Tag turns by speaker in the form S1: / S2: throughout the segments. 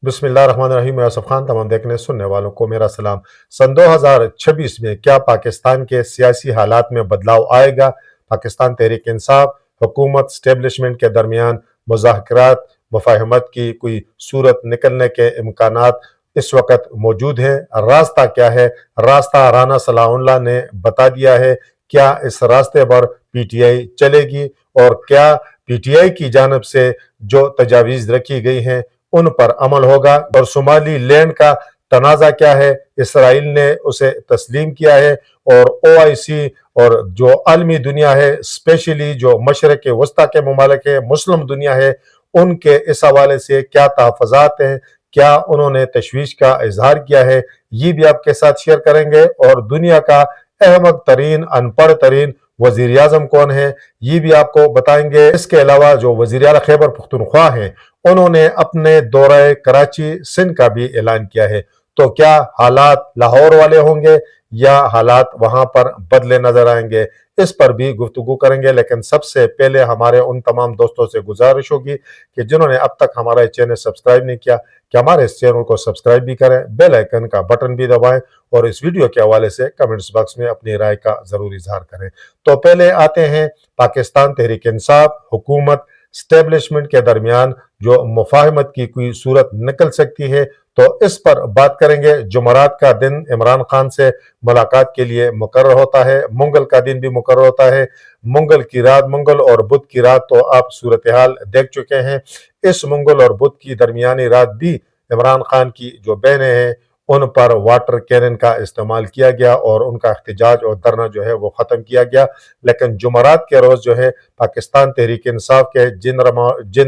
S1: बिस्मिल्लाहिर्रहमानिर्रहीम। मैं आसिफ खान, तमाम देखने सुनने वालों को मेरा सलाम। सन 2026 में क्या पाकिस्तान के सियासी हालात में बदलाव आएगा? पाकिस्तान तहरीक इंसाफ हुकूमत स्टेब्लिशमेंट के दरमियान मुज़ाहरात मुफाहमत की कोई सूरत निकलने के इम्कानात इस वक्त मौजूद है। रास्ता क्या है? रास्ता राना सलाहुल्लाह ने बता दिया है। क्या इस रास्ते पर PTI चलेगी और क्या PTI की जानब से जो तजावीज़ रखी गई हैं उन पर अमल होगा? और सोमाली लैंड का तनाज़ा क्या है? इसराइल ने उसे तस्लीम किया है और OIC और जो आलमी दुनिया है, स्पेशली जो मशरक़ वस्ता के ममालिक है, मुस्लिम दुनिया है, उनके इस हवाले से क्या तहफ़्फ़ुज़ात हैं, क्या उन्होंने तशवीश का इजहार किया है, ये भी आपके साथ शेयर करेंगे। और दुनिया का अहमक तरीन अनपढ़ तरीन वज़ीर आज़म कौन है, ये भी आपको बताएंगे। इसके अलावा जो वज़ीर आला खैबर पख्तूनख्वा हैं, उन्होंने अपने दौरे कराची सिंध का भी ऐलान किया है। तो क्या हालात लाहौर वाले होंगे या हालात वहां पर बदले नजर आएंगे, इस पर भी गुफ्तगू करेंगे। लेकिन सबसे पहले हमारे उन तमाम दोस्तों से गुजारिश होगी कि जिन्होंने अब तक हमारा चैनल सब्सक्राइब नहीं किया, कि हमारे इस चैनल को सब्सक्राइब भी करें, बेल आइकन का बटन भी दबाएं और इस वीडियो के हवाले से कमेंट्स बॉक्स में अपनी राय का जरूर इजहार करें। तो पहले आते हैं पाकिस्तान तहरीक इंसाफ हुकूमत स्टेब्लिशमेंट के दरमियान जो मुफाहमत की कोई सूरत निकल सकती है, तो इस पर बात करेंगे। जुमरात का दिन इमरान खान से मुलाकात के लिए मुकर्रर होता है, मंगल का दिन भी मुकर्रर होता है। मंगल की रात, मंगल और बुध की रात तो आप सूरत हाल देख चुके हैं। इस मंगल और बुध की दरमियानी रात भी इमरान खान की जो बहनें हैं उन पर वाटर कैनन का इस्तेमाल किया गया और उनका एहतजाज और धरना जो है वो ख़त्म किया गया। लेकिन जुमरात के रोज़ जो है पाकिस्तान तहरीक इंसाफ के जिन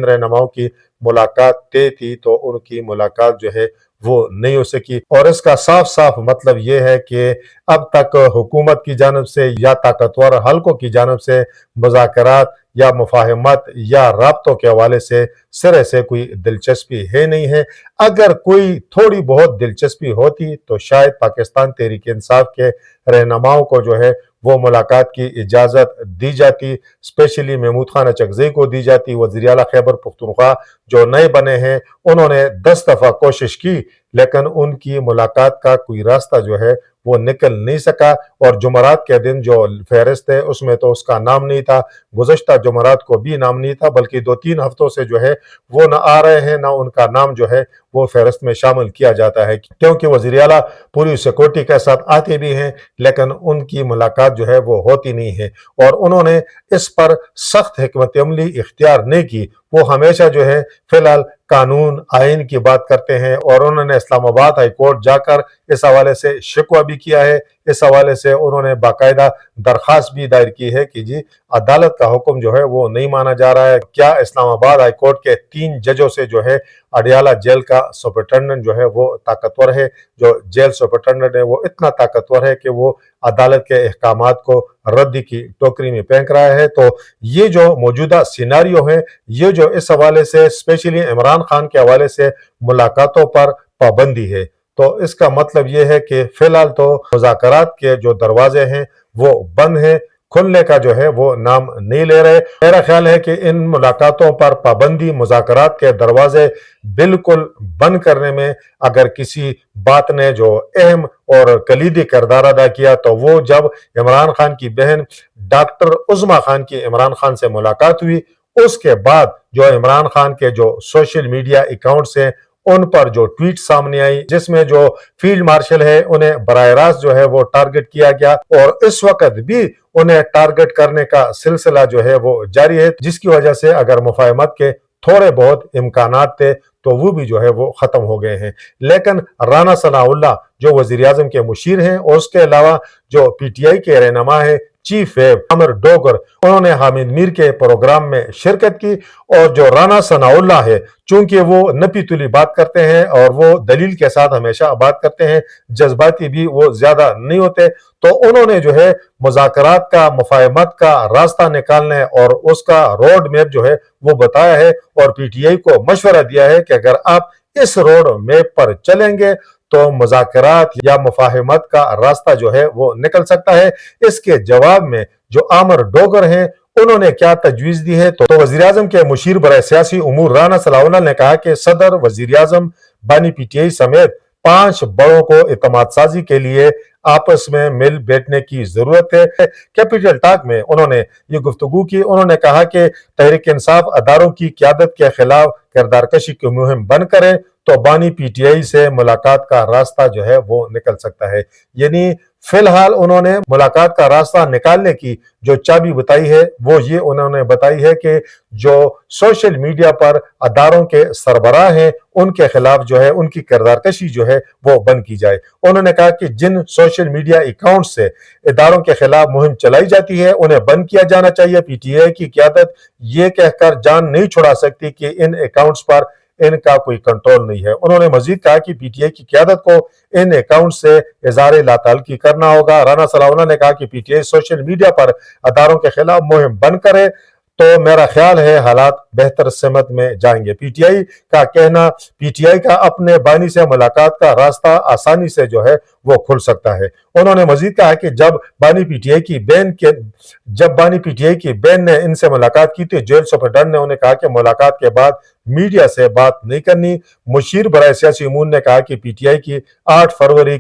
S1: रहनुमाओं की मुलाकात तय थी, तो उनकी मुलाकात जो है वो नहीं हो सकी। और इसका साफ साफ मतलब ये है कि अब तक हुकूमत की जानब से या ताकतवर हलकों की जानब से मुज़ाकरात या मुफाहमत या राब्तों के हवाले से सिरे से कोई दिलचस्पी है नहीं है। अगर कोई थोड़ी बहुत दिलचस्पी होती तो शायद पाकिस्तान तहरीक इंसाफ के रहनुमाओं को जो है वो मुलाकात की इजाज़त दी जाती, स्पेशली महमूद खान अचकज़ई को दी जाती। वज़ीर आला खैबर पख्तूनख्वा जो नए बने हैं, उन्होंने 10 दफ़ा कोशिश की, लेकिन उनकी मुलाकात का कोई रास्ता जो है वो निकल नहीं सका। और जुमरात के दिन जो फहरिस्त है उसमें तो उसका नाम नहीं था, गुज़श्ता जुमरात को भी नाम नहीं था, बल्कि 2-3 हफ्तों से जो है वो न आ रहे हैं, ना उनका नाम जो है वो फहरिस्त में शामिल किया जाता है, क्योंकि वज़ीर आला पूरी सिक्योरिटी के साथ आते भी हैं लेकिन उनकी मुलाकात जो है वो होती नहीं है। और उन्होंने इस पर सख्त हिकमत अमली इख्तियार नहीं की, वो हमेशा जो है फिलहाल कानून आइन की बात करते हैं। और उन्होंने इस्लामाबाद हाई कोर्ट जाकर इस हवाले से शिकवा भी किया है। इस हवाले से उन्होंने बाकायदा दरख्वास्त भी दायर की है कि जी अदालत का हुक्म जो है वो नहीं माना जा रहा है। क्या इस्लामाबाद हाई कोर्ट के 3 जजों से जो है अडियाला जेल का सुपरिटेंडेंट जो है वो ताकतवर है? जो जेल सुपरिटेंडेंट है वो इतना ताकतवर है कि वो अदालत के अहकामात को रद्दी की टोकरी में फेंक रहा है। तो ये जो मौजूदा सिनारियो है, ये जो इस हवाले से स्पेशली इमरान खान के हवाले से मुलाकातों पर पाबंदी है, तो इसका मतलब ये है कि फिलहाल तो मुज़ाकरात के जो दरवाजे हैं वो बंद हैं, खुलने का जो है वो नाम नहीं ले रहे। मेरा ख्याल है कि इन मुलाकातों पर पाबंदी, मुज़ाकरात के दरवाजे बिल्कुल बंद करने में अगर किसी बात ने जो अहम और कलीदी किरदार अदा किया, तो वो जब इमरान खान की बहन डॉक्टर उज़मा खान की इमरान खान से मुलाकात हुई, उसके बाद जो इमरान खान के जो सोशल मीडिया अकाउंट्स हैं उन पर जो ट्वीट सामने आई, जिसमें जो फील्ड मार्शल है उन्हें बराह रास्त जो है वो टारगेट किया गया और इस वक्त भी उन्हें टारगेट करने का सिलसिला जो है वो जारी है, जिसकी वजह से अगर मुफाहमत के थोड़े बहुत इम्कानात थे तो वो भी जो है वो खत्म हो गए हैं। लेकिन राना सनाउल्लाह जो वजीर आजम के मुशीर हैं और उसके अलावा जो PTI के रहनुमा है चीफ वेब आमिर डोगर, उन्होंने हामिद मीर के प्रोग्राम में शिरकत की। और जो राना सनाउल्लाह है, चूंकि वो नपी तुली बात करते हैं और वो दलील के साथ हमेशा बात करते हैं, जज्बाती भी वो ज्यादा नहीं होते, तो उन्होंने जो है मुज़ाकरात का, मुफाहमत का रास्ता निकालने और उसका रोड मैप जो है वो बताया है और PTI को मशवरा दिया है कि अगर आप इस रोड मैप पर चलेंगे तो मुज़ाकरात या मुफाहमत का रास्ता जो है वो निकल सकता है। इसके जवाब में जो आमिर डोगर हैं उन्होंने क्या तजवीज दी है, तो वजीर आजम के मुशीर बराए सियासी उमूर राना सलाहुल्लाह ने कहा कि सदर, वजीर आजम, बानी पीटीआई समेत 5 बड़ों को इत्तेमाद साजी के लिए आपस में मिल बैठने की जरूरत है। कैपिटल टॉक में उन्होंने ये गुफ्तगू की। उन्होंने कहा कि तहरीक इंसाफ अदारों की क़यादत के खिलाफ किरदार कशी की मुहिम बंद करे तो बानी पीटीआई से मुलाकात का रास्ता जो है वो निकल सकता है। यानी फिलहाल उन्होंने मुलाकात का रास्ता निकालने की जो चाबी बताई है वो ये उन्होंने बताई है कि जो सोशल मीडिया पर अदारों के सरबराह हैं उनके खिलाफ जो है उनकी किरदार कशी जो है वो बंद की जाए। उन्होंने कहा कि जिन सोशल मीडिया अकाउंट से इदारों के खिलाफ मुहिम चलाई जाती है उन्हें बंद किया जाना चाहिए। पीटीआई की क़यादत ये कहकर जान नहीं छुड़ा सकती कि इन अकाउंट्स पर इनका कोई कंट्रोल नहीं है। उन्होंने मजीद कहा कि पीटीआई की क़यादत को इन अकाउंट से इज़हार लाताल्लुकी करना होगा। राना सलाउल्लाह ने कहा कि पीटीआई सोशल मीडिया पर अदारों के खिलाफ मुहिम बंद करे तो मेरा ख्याल है हालात बेहतर सिमत में जाएंगे। पीटीआई का कहना, पीटीआई का अपने बानी से मुलाकात का रास्ता आसानी से जो है वो खुल सकता है। उन्होंने मजीद कहा कि जब बानी पीटीआई की बहन ने इनसे मुलाकात की तो जेल सुपरडेंट ने उन्हें कहा कि मुलाकात के बाद मीडिया से बात नहीं करनी। मुशीर बराए सियासी उमूर ने कहा कि पीटीआई की 8 फरवरी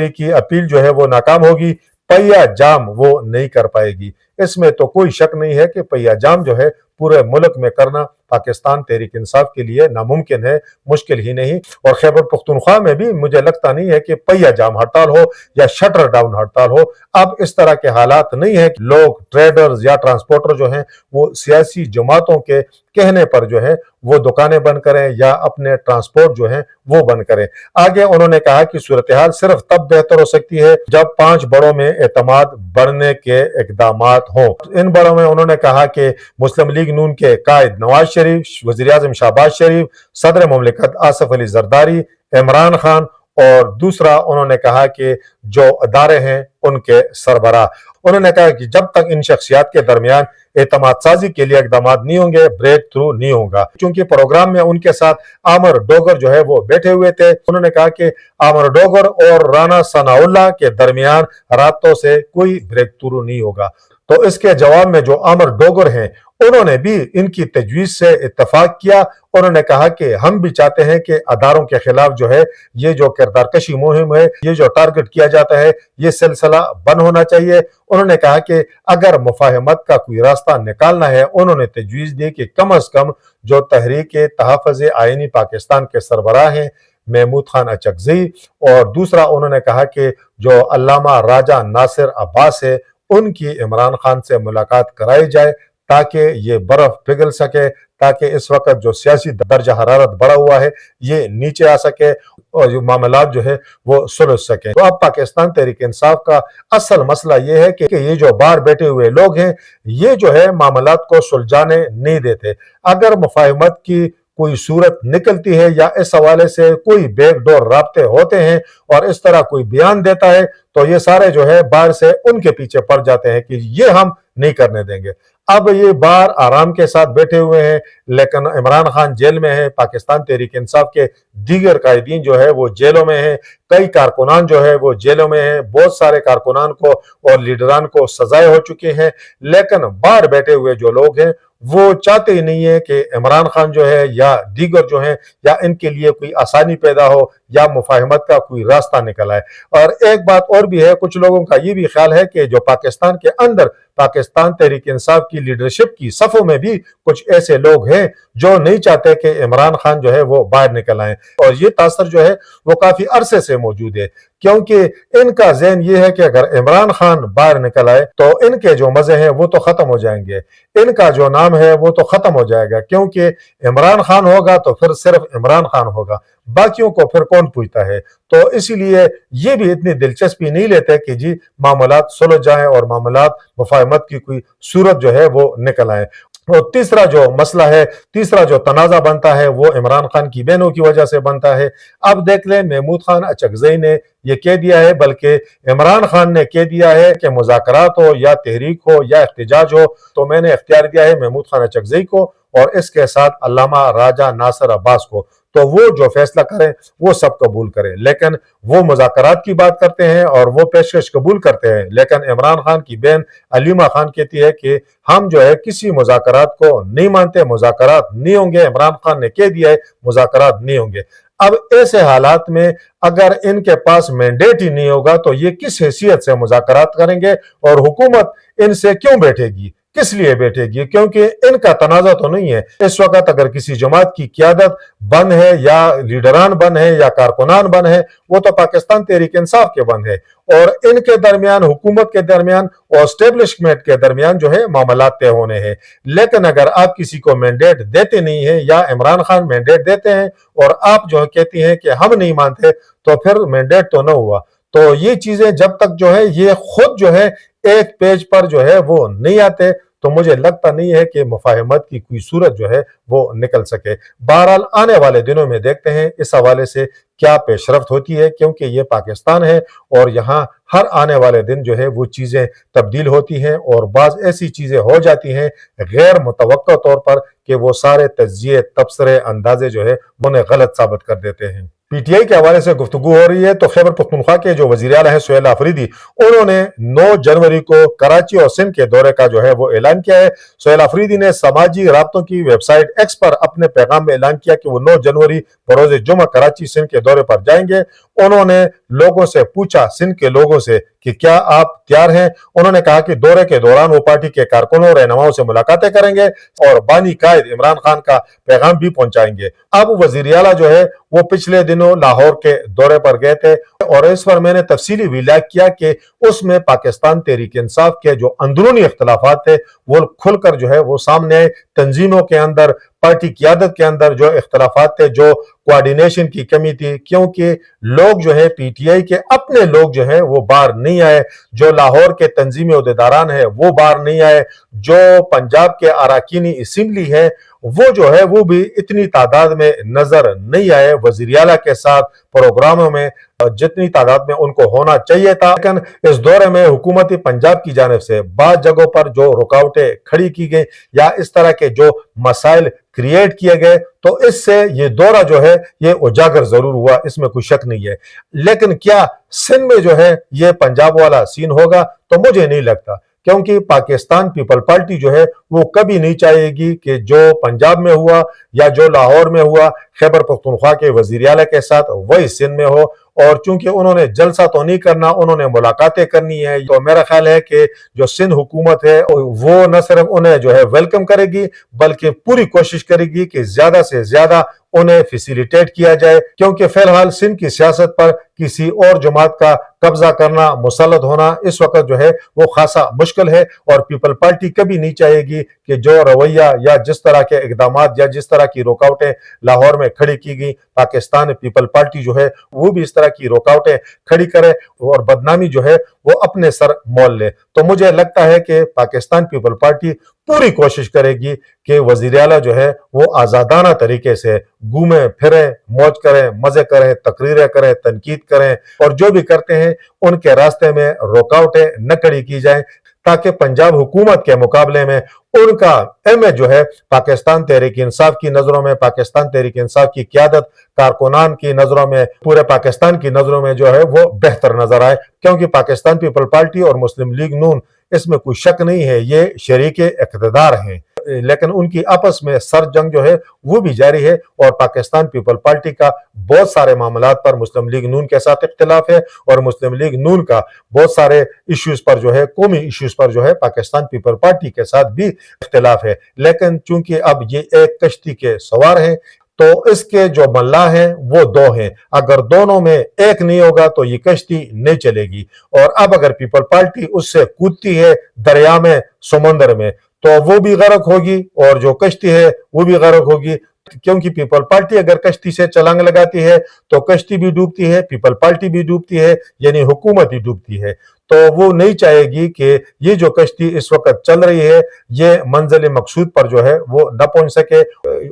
S1: की अपील जो है वो नाकाम होगी, पहिया जाम वो नहीं कर पाएगी। इसमें तो कोई शक नहीं है कि पहिया जाम जो है पूरे मुल्क में करना पाकिस्तान तहरीक इंसाफ के लिए नामुमकिन है, मुश्किल ही नहीं। और खैबर पख्तूनख्वा में भी मुझे लगता नहीं है कि पहिया जाम हड़ताल हो या शटर डाउन हड़ताल हो। अब इस तरह के हालात नहीं है कि लोग ट्रेडर्स या ट्रांसपोर्टर जो हैं वो सियासी जमातों के कहने पर जो है वो दुकानें बंद करें या अपने ट्रांसपोर्ट जो है वो बंद करें। आगे उन्होंने कहा कि सूरत हाल सिर्फ तब बेहतर हो सकती है जब 5 बड़ों में एतमाद बढ़ने के इकदामात हों। इन बड़ों में उन्होंने कहा कि मुस्लिम लीग नून के कायद नवाज शरीफ, वज़ीर आज़म शहबाज शरीफ, सदर मुमलिकत आसिफ अली जरदारी, इमरान खान और दूसरा उन्होंने कहा कि जो अदारे हैं उनके सरबराह। उन्होंने कहा कि जब तक इन शख्सियात के दरमियान एतमाद साजी के लिए इकदाम नहीं होंगे ब्रेक थ्रू नहीं होगा। क्योंकि प्रोग्राम में उनके साथ आमर डोगर जो है वो बैठे हुए थे। उन्होंने कहा कि आमर डोगर और राना सनाउल्लाह के दरमियान रातों से कोई ब्रेक थ्रू नहीं होगा। तो इसके जवाब में जो आमर डोगर हैं उन्होंने भी इनकी तजवीज से इत्तफाक किया। उन्होंने कहा कि हम भी चाहते हैं कि अदारों के खिलाफ जो है ये जो किरदार कशी मुहिम है, ये जो टारगेट किया जाता है, ये सिलसिला बंद होना चाहिए। उन्होंने कहा कि अगर मुफाहमत का कोई रास्ता निकालना है, उन्होंने तजवीज दी कि कम अज कम जो तहरीक तहफ़्फ़ुज़ आईनी पाकिस्तान के सरबराह हैं महमूद खान अचकज़ई, और दूसरा उन्होंने कहा कि जो अल्लामा राजा नासिर अब्बास है उनकी इमरान खान से मुलाकात कराई जाए ताकि ये बर्फ पिघल सके, ताकि इस वक्त जो सियासी दर्जा हरारत बढ़ा हुआ है ये नीचे आ सके और जो मामलात जो है वो सुलझ सके। तो अब पाकिस्तान तहरीक इंसाफ का असल मसला ये है कि ये जो बाहर बैठे हुए लोग हैं ये जो है मामलात को सुलझाने नहीं देते। अगर मुफाहमत की कोई सूरत निकलती है या इस हवाले से कोई बैकडोर राब्ते होते हैं और इस तरह कोई बयान देता है तो ये सारे जो है बाहर से उनके पीछे पड़ जाते हैं कि ये हम नहीं करने देंगे। अब ये बाहर आराम के साथ बैठे हुए हैं, लेकिन इमरान खान जेल में है, पाकिस्तान तहरीक इंसाफ के दीगर कायदीन जो है वो जेलों में है, कई कारकुनान जो है वो जेलों में हैं, बहुत सारे कारकुनान को और लीडरान को सजाएं हो चुके हैं। लेकिन बाहर बैठे हुए जो लोग हैं वो चाहते ही नहीं है कि इमरान खान जो है या दीगर जो है या इनके लिए कोई आसानी पैदा हो या मुफाहमत का कोई रास्ता निकल आए। और एक बात और भी है, कुछ लोगों का ये भी ख्याल है कि जो पाकिस्तान के अंदर पाकिस्तान तहरीक इंसाफ की लीडरशिप की सफों में भी कुछ ऐसे लोग हैं जो नहीं चाहते कि इमरान खान जो है वो बाहर निकल आए, और ये तासर जो है वो काफी अरसे से मौजूद है, क्योंकि इनका ज़हन ये है कि अगर इमरान खान बाहर निकल आए तो इनके जो मजे हैं वो तो खत्म हो जाएंगे, इनका जो नाम है वो तो खत्म हो जाएगा, क्योंकि इमरान खान होगा तो फिर सिर्फ इमरान खान होगा, बाकियों को फिर कौन पूछता है। तो इसीलिए ये भी इतनी दिलचस्पी नहीं लेते कि जी मामलात सुलझ जाएं और मामलात मुफाहमत की कोई सूरत जो है वो निकल आए। और तीसरा जो मसला है, तीसरा जो तनाज़ा बनता है वो इमरान खान की बहनों की वजह से बनता है। अब देख लें, महमूद खान अचकज़ई ने یہ کہہ دیا ہے، بلکہ عمران خان نے کہہ دیا ہے کہ مذاکرات ہو یا تحریک ہو یا احتجاج ہو تو میں نے اختیار دیا ہے محمود خان اچکزئی کو اور اس کے ساتھ علامہ راجہ ناصر عباس کو، تو وہ جو فیصلہ کریں وہ سب قبول کریں۔ لیکن وہ مذاکرات کی بات کرتے ہیں اور وہ پیشکش قبول کرتے ہیں، لیکن عمران خان کی بہن علیمہ خان کہتی ہے کہ ہم جو ہے کسی مذاکرات کو نہیں مانتے، مذاکرات نہیں ہوں گے، عمران خان نے کہہ دیا ہے مذاکرات نہیں ہوں گے۔ اب ایسے حالات میں اگر ان کے پاس مینڈیٹ ہی نہیں ہوگا تو یہ کس حیثیت سے مذاکرات کریں گے، اور حکومت ان سے کیوں بیٹھے گی، کس لیے بیٹھے گی؟ کیونکہ ان کا تنازع تو نہیں ہے۔ اس وقت اگر کسی جماعت کی قیادت بند ہے یا لیڈران بند ہے یا کارکنان بند ہے، وہ تو پاکستان تحریک انصاف کے بند ہے، اور ان کے درمیان، حکومت کے درمیان اور اسٹیبلشمنٹ کے درمیان جو ہے معاملات طے ہونے ہیں۔ لیکن اگر آپ کسی کو مینڈیٹ دیتے نہیں ہیں یا عمران خان مینڈیٹ دیتے ہیں اور آپ جو کہتی ہیں کہ ہم نہیں مانتے، تو پھر مینڈیٹ تو نہ ہوا۔ تو یہ چیزیں جب تک جو ہے یہ خود جو ہے ایک پیج پر جو ہے وہ نہیں آتے تو مجھے لگتا نہیں ہے کہ مفاہمت کی کوئی صورت جو ہے وہ نکل سکے۔ بہرحال آنے والے دنوں میں دیکھتے ہیں اس حوالے سے کیا پیش رفت ہوتی ہے، کیونکہ یہ پاکستان ہے اور یہاں ہر آنے والے دن جو ہے وہ چیزیں تبدیل ہوتی ہیں، اور بعض ایسی چیزیں ہو جاتی ہیں غیر متوقع طور پر کہ وہ سارے تجزیے، تبصرے، اندازے جو ہے انہیں غلط ثابت کر دیتے ہیں۔ پی ٹی آئی کے حوالے سے گفتگو ہو رہی ہے تو خیبر پختونخوا کے جو وزیر اعلیٰ ہیں سہیل آفریدی، انہوں نے 9 جنوری کو کراچی اور سندھ کے دورے کا جو ہے وہ اعلان کیا ہے۔ سہیل آفریدی نے سماجی رابطوں کی ویب سائٹ ایکس پر اپنے پیغام میں اعلان کیا کہ وہ 9 جنوری بروز جمعہ کراچی سندھ کے دورے پر جائیں گے۔ انہوں نے لوگوں سے پوچھا، سندھ کے لوگوں سے، کہ کیا آپ تیار ہیں؟ انہوں نے کہا کہ دورے کے دوران وہ پارٹی کے کارکنوں، رہنماؤں سے ملاقاتیں کریں گے اور بانی قائد عمران خان کا پیغام بھی پہنچائیں گے۔ اب وزیر اعلیٰ جو ہے وہ پچھلے دنوں لاہور کے دورے پر گئے تھے اور اس پر میں نے تفصیلی ویلاگ کیا کہ اس میں پاکستان تحریک انصاف کے جو اندرونی اختلافات تھے وہ کھل کر جو ہے وہ سامنے آئے۔ تنظیموں کے اندر، پارٹی قیادت کے اندر جو اختلافات تھے، جو کوارڈینیشن کی کمی تھی، کیونکہ لوگ جو ہے پی ٹی آئی کے اپنے لوگ جو ہے وہ باہر نہیں آئے، جو لاہور کے تنظیمی عہدیداران ہیں وہ باہر نہیں آئے، جو پنجاب کے اراکینی اسمبلی ہے وہ جو ہے وہ بھی اتنی تعداد میں نظر نہیں آئے وزیر اعلیٰ کے ساتھ پروگراموں میں جتنی تعداد میں ان کو ہونا چاہیے تھا۔ لیکن اس دورے میں حکومت پنجاب کی جانب سے بعض جگہوں پر جو رکاوٹیں کھڑی کی گئی یا اس طرح کے جو مسائل کریٹ کیے گئے تو اس سے یہ دورہ جو ہے یہ اجاگر ضرور ہوا، اس میں کوئی شک نہیں ہے۔ لیکن کیا سندھ میں جو ہے یہ پنجاب والا سین ہوگا؟ تو مجھے نہیں لگتا، کیونکہ پاکستان پیپل پارٹی جو ہے وہ کبھی نہیں چاہے گی کہ جو پنجاب میں ہوا یا جو لاہور میں ہوا خیبر پختونخوا کے وزیر اعلیٰ کے ساتھ وہی سندھ میں ہو۔ اور چونکہ انہوں نے جلسہ تو نہیں کرنا، انہوں نے ملاقاتیں کرنی ہے، تو میرا خیال ہے کہ جو سندھ حکومت ہے وہ نہ صرف انہیں جو ہے ویلکم کرے گی بلکہ پوری کوشش کرے گی کہ زیادہ سے زیادہ انہیں فیسیلیٹیٹ کیا جائے، کیونکہ فی الحال سندھ کی سیاست پر کسی اور جماعت کا قبضہ کرنا، مسلط ہونا اس وقت جو ہے وہ خاصا مشکل ہے، اور پیپل پارٹی کبھی نہیں چاہے گی کہ جو رویہ یا جس طرح کے اقدامات یا جس طرح کی رکاوٹیں لاہور میں کھڑی کی گئی، پاکستان پیپل پارٹی جو ہے وہ بھی اس طرح کی رکاوٹیں کھڑی کرے اور بدنامی جو ہے وہ اپنے سر مول لے۔ تو مجھے لگتا ہے کہ پاکستان پیپل پارٹی پوری کوشش کرے گی کہ وزیر اعلیٰ جو ہے وہ آزادانہ طریقے سے گھومیں پھریں، موج کریں، مزے کریں، تقریریں کریں، تنقید کریں، اور جو بھی کرتے ہیں ان کے راستے میں رکاوٹیں نہ کھڑی کی جائیں، تاکہ پنجاب حکومت کے مقابلے میں ان کا امیج جو ہے پاکستان تحریک انصاف کی نظروں میں، پاکستان تحریک انصاف کی قیادت، کارکنان کی نظروں میں، پورے پاکستان کی نظروں میں جو ہے وہ بہتر نظر آئے۔ کیونکہ پاکستان پیپل پارٹی اور مسلم لیگ نون، اس میں کوئی شک نہیں ہے، یہ شریک اقتدار ہیں، لیکن ان کی آپس میں سر جنگ جو ہے وہ بھی جاری ہے، اور پاکستان پیپل پارٹی کا بہت سارے معاملات پر مسلم لیگ نون کے ساتھ اختلاف ہے، اور مسلم لیگ نون کا بہت سارے ایشوز پر جو ہے، قومی ایشوز پر جو ہے پاکستان پیپل پارٹی کے ساتھ بھی اختلاف ہے۔ لیکن چونکہ اب یہ ایک کشتی کے سوار ہیں تو اس کے جو ملاح ہیں وہ 2 ہیں، اگر دونوں میں ایک نہیں ہوگا تو یہ کشتی نہیں چلے گی، اور اب اگر پیپل پارٹی اس سے کودتی ہے دریا میں، سمندر میں، تو وہ بھی غرق ہوگی اور جو کشتی ہے وہ بھی غرق ہوگی۔ क्योंकि पीपल पार्टी अगर कश्ती से छलांग लगाती है तो कश्ती भी डूबती है, पीपल पार्टी भी डूबती है, यानी हुकूमत ही डूबती है। तो वो नहीं चाहेगी कि ये जो कश्ती इस वक्त चल रही है ये मंजिल मकसूद पर जो है वो न पहुंच सके,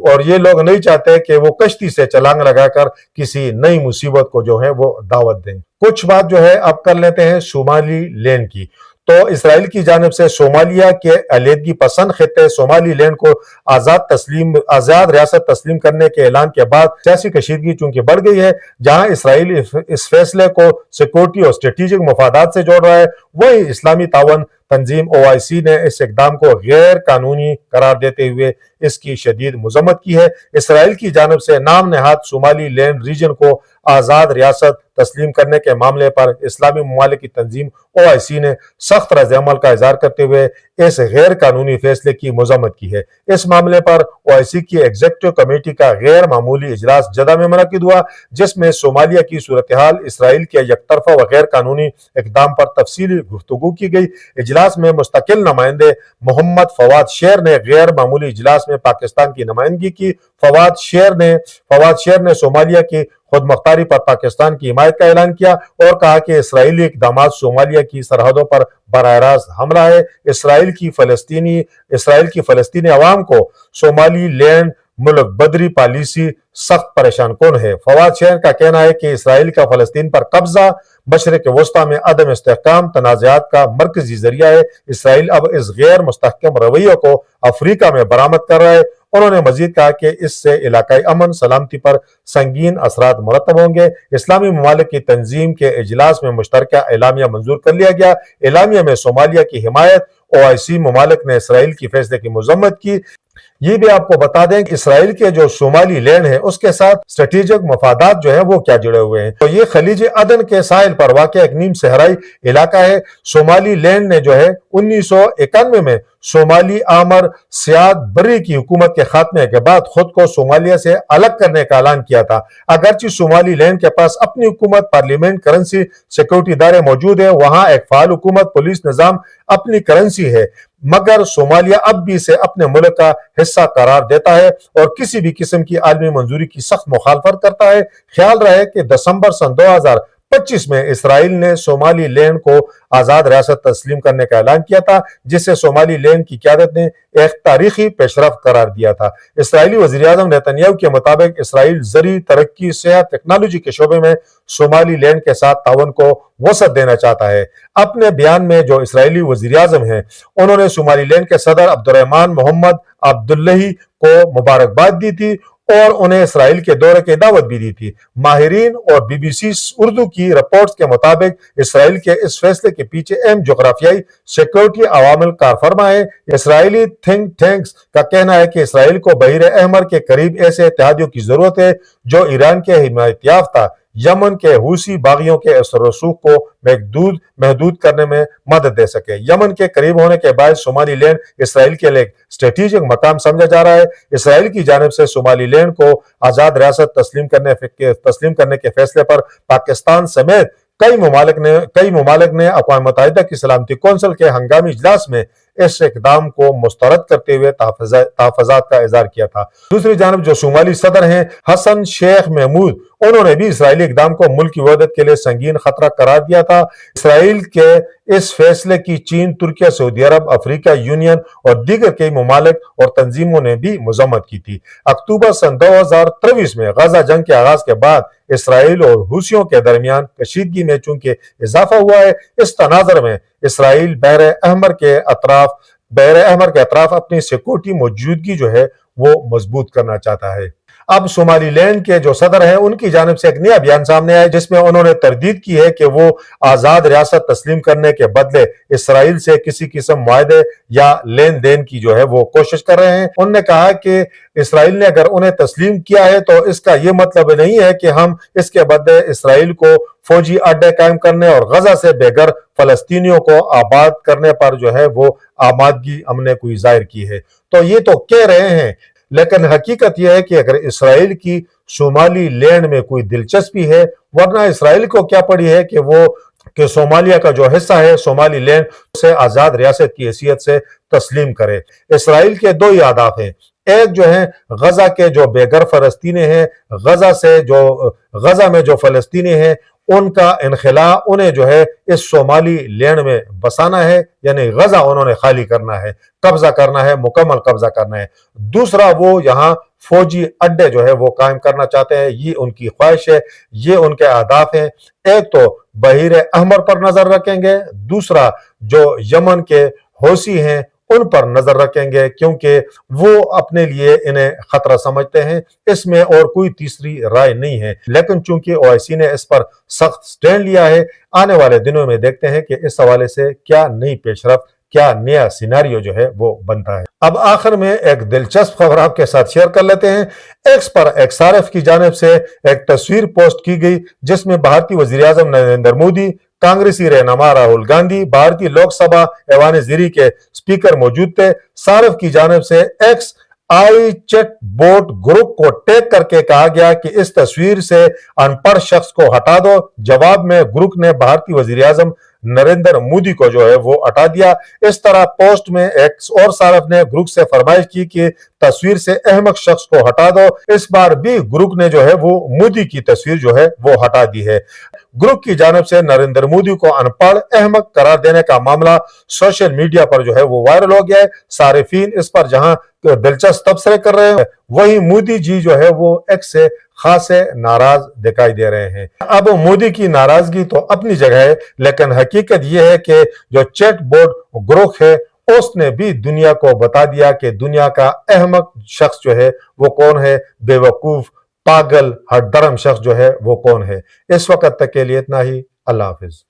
S1: और ये लोग नहीं चाहते कि वो कश्ती से छलांग लगाकर किसी नई मुसीबत को जो है वो दावत दें। कुछ बात जो है अब कर लेते हैं सोमाली लैंड की। तो इसराइल की जानिब से सोमालिया के अलहदगी पसंद खित्ते सोमाली लैंड को आजाद रियासत तस्लीम करने के ऐलान के बाद सियासी कशीदगी चूंकि बढ़ गई है, जहां इसराइल इस फैसले को सिक्योरिटी और स्ट्रेटेजिक मफादात से जोड़ रहा है, वही इस्लामी तावन तंजीम OIC ने इस इकदाम को गैर कानूनी करार देते हुए इसकी शदीद मजम्मत की है। इसराइल की जानिब से नाम नहाद सोमाली लैंड रीजन को आजाद रियासत तस्लीम करने के मामले पर इस्लामी ममालिक की तंजीम OIC ने सख्त रद्द-ए-अमल का इजहार करते हुए इस गैर कानूनी फैसले की मजम्मत की है। इस मामले पर OIC की एग्जीक्यूटिव कमेटी का गैर मामूली इजलास जदा में मुनक्किद हुआ, जिसमें सोमालिया की सूरत हाल, इसराइल के यकतरफा व गैर कानूनी इकदाम पर तफसीली गुफ्तगू की गई। इजलास में मुस्तकिल नुमाइंदे मोहम्मद फवाद शेर ने गैर मामूली इजलास में पाकिस्तान की नुमाइंदगी की। फवाद शेर ने सोमालिया की खुद मुख्तारी पर पाकिस्तान की हिमायत का ऐलान किया और कहा कि इसराइली इकदामात सोमालिया की सरहदों पर बराह रास्त हमला है। इसराइल की फलस्तीनी अवाम को सोमाली लैंड मुल्क बदरी पॉलिसी सख्त परेशान कौन है। फवाद शेर का कहना है कि इसराइल का फलस्तीन पर कब्जा मशरिक वस्ता में अदम इस्तेहकाम तनाज़ात का मरकजी जरिया है। इसराइल अब इस गैर मुस्तहकम रवैये को अफ्रीका में बरामद कर रहा है। उन्होंने मजीद कहा कि इससे इलाकाई अमन सलामती पर संगीन असरात मुरतब होंगे। इस्लामी ममालिक की तंजीम के इजलास में मुश्तरका एलामिया मंजूर कर लिया गया। एलामिया में सोमालिया की हिमायत, OIC ममालिक ने इसराइल की फैसले की मजम्मत की। ये भी आपको बता दें कि इसराइल के जो सोमाली लैंड है उसके साथ स्ट्रेटेजिक मफादात जो है वो क्या जुड़े हुए हैं। तो ये खलीज अदन के साहिल पर वाक़ एक नीम सहराई इलाका है। सोमाली लैंड ने जो है 1991 में सोमाली आमर सियाद बर्री की हुकूमत के खात्मे के बाद खुद को सोमालिया से अलग करने का ऐलान किया था। अगरचे सोमाली लैंड के पास अपनी हुकूमत, पार्लियामेंट, करेंसी, सिक्योरिटी इदारे मौजूद है, वहां एक फाल हुकूमत, पुलिस निजाम, अपनी करेंसी है, मगर सोमालिया अब भी इसे अपने मुल्क का हिस्सा करार देता है और किसी भी किस्म की आलमी मंजूरी की सख्त मुखालफत करता है। ख्याल रहे कि दिसंबर सन 2025 में इसराइल ने सोमाली लैंड को आजाद रियासत तस्लीम करने का ऐलान किया था, जिसे सोमाली लैंड की क़यादत ने एक तारीखी पेशरफ्त करार दिया था। इसराइली वज़ीर-ए-आज़म नेतन्याहू के मुताबिक इसराइल ज़री, तरक्की, सेहत, टेक्नोलॉजी के शोबे में सोमाली लैंड के साथ तावन को वसअत देना चाहता है। अपने बयान में जो इसराइली वज़ीर-ए-आज़म हैं, उन्होंने सोमाली लैंड के सदर अब्दुर्रहमान मोहम्मद अब्दुल्लाही को मुबारकबाद दी थी और उन्हें इसराइल के दौरे की दावत भी दी थी। माहिरीन और BBC उर्दू की रिपोर्ट्स के मुताबिक इसराइल के इस फैसले के पीछे अहम जोग्राफियाई सिक्योरिटी अवामिल कारफरमा है। इसराइली थिंक टैंक्स का कहना है कि इसराइल को बहर अहमर के करीब ऐसे इत्तेहादियों की जरूरत है जो ईरान के हिमायत याफ्ता यमन के हूसी बागियों के असर रसूख को महदूद करने में मदद दे सके। यमन के करीब होने के बाद सोमाली लैंड इसराइल के लिए स्ट्रेटेजिक मकाम समझा जा रहा है। इसराइल की जानिब से सोमाली लैंड को आजाद रियासत तस्लीम करने के फैसले पर पाकिस्तान समेत कई ममालिक ने अक़वाम मुत्तहिदा की सलामती कौंसिल के हंगामी इजलास में इस इक़दाम को मुस्तरद करते हुए तहफ़्फ़ुज़ात का इज़हार किया था। दूसरी जानब जो सोमाली सदर हैं हसन शेख महमूद, उन्होंने भी इसराइली इक़दाम को मुल्क की वहदत के लिए संगीन खतरा करार दिया था। इसराइल के इस फैसले की चीन, तुर्की, सऊदी अरब, अफ्रीका यूनियन और दीगर कई ममालिक और तंजीमों ने भी मजम्मत की थी। अक्टूबर सन 2023 में गजा जंग के आगाज के बाद इसराइल और हूसियों के दरमियान कशीदगी में चूंकि इजाफा हुआ है, इस तनाजर में इसराइल बहर अहमर के अतराफ अपनी सिक्योरिटी मौजूदगी जो है वो मजबूत करना चाहता है। अब सोमाली लैंड के जो सदर हैं उनकी जानिब से एक नया बयान सामने आया जिसमें उन्होंने तरदीद की है कि वो आजाद रियासत तस्लीम करने के बदले इसराइल से किसी किस्म मुआहदे या लेन देन की जो है वो कोशिश कर रहे हैं। उन्होंने कहा कि इसराइल ने अगर उन्हें तस्लीम किया है तो इसका ये मतलब नहीं है कि हम इसके बदले इसराइल को फौजी अड्डे कायम करने और गजा से बेघर फलस्तीनियों को आबाद करने पर जो है वो आमादगी हमने कोई जाहिर की है। तो ये तो कह रहे हैं, लेकिन हकीकत यह है कि अगर इसराइल की सोमाली लैंड में कोई दिलचस्पी है, वरना इसराइल को क्या पड़ी है कि सोमालिया का जो हिस्सा है सोमाली लैंड से आजाद रियासत की हैसियत से तस्लीम करे। इसराइल के दो ही अहदाफ हैं। ایک جو ہے غزہ کے جو بے گھر فلسطینی ہیں، غزہ میں جو فلسطینی ہیں ان کا انخلا، انہیں جو ہے اس صومالی لینڈ میں بسانا ہے، یعنی غزہ انہوں نے خالی کرنا ہے، قبضہ کرنا ہے، مکمل قبضہ کرنا ہے۔ دوسرا وہ یہاں فوجی اڈے جو ہے وہ قائم کرنا چاہتے ہیں، یہ ان کی خواہش ہے، یہ ان کے اہداف ہیں۔ ایک تو بحیر احمر پر نظر رکھیں گے، دوسرا جو یمن کے حوثی ہیں ان پر نظر رکھیں گے، کیونکہ وہ اپنے لیے انہیں خطرہ سمجھتے ہیں، اس میں اور کوئی تیسری رائے نہیں ہے۔ لیکن چونکہ OIC نے اس پر سخت سٹینڈ لیا ہے، آنے والے دنوں میں دیکھتے ہیں کہ اس حوالے سے کیا نئی پیش رفت، کیا نیا سیناریو جو ہے وہ بنتا ہے۔ اب آخر میں ایک دلچسپ خبر آپ کے ساتھ شیئر کر لیتے ہیں۔ ایکس پر XRF کی جانب سے ایک تصویر پوسٹ کی گئی جس میں بھارتی وزیر اعظم نریندر مودی، کانگریسی رہنما راہل گاندھی، بھارتی لوک سبھا ایوان زیری کے اسپیکر موجود تھے۔ صارف کی جانب سے x I chat bot group کو ٹیگ کر کے کہا گیا کہ اس تصویر سے ان پڑھ شخص کو ہٹا دو۔ جواب میں گروپ نے بھارتی وزیر اعظم نریندر مودی کو جو ہے وہ ہٹا دیا۔ اس طرح پوسٹ میں ایکس اور صارف نے گروپ سے فرمائش کی کہ تصویر سے احمق شخص کو ہٹا دو۔ اس بار بھی گروپ نے جو ہے وہ مودی کی تصویر جو ہے وہ ہٹا دی ہے۔ گروپ کی جانب سے نریندر مودی کو ان پڑھ احمق قرار دینے کا معاملہ سوشل میڈیا پر جو ہے وہ وائرل ہو گیا ہے۔ صارفین اس پر جہاں دلچسپ تبصرے کر رہے ہیں، وہی مودی جی جو ہے وہ ایکس سے خاصے ناراض دکھائی دے رہے ہیں۔ اب مودی کی ناراضگی تو اپنی جگہ ہے، لیکن حقیقت یہ ہے کہ جو چیٹ بوٹ گروپ ہے اس نے بھی دنیا کو بتا دیا کہ دنیا کا احمق شخص جو ہے وہ کون ہے، بے وقوف، پاگل، ہر درم شخص جو ہے وہ کون ہے۔ اس وقت تک کے لیے اتنا ہی۔ اللہ حافظ۔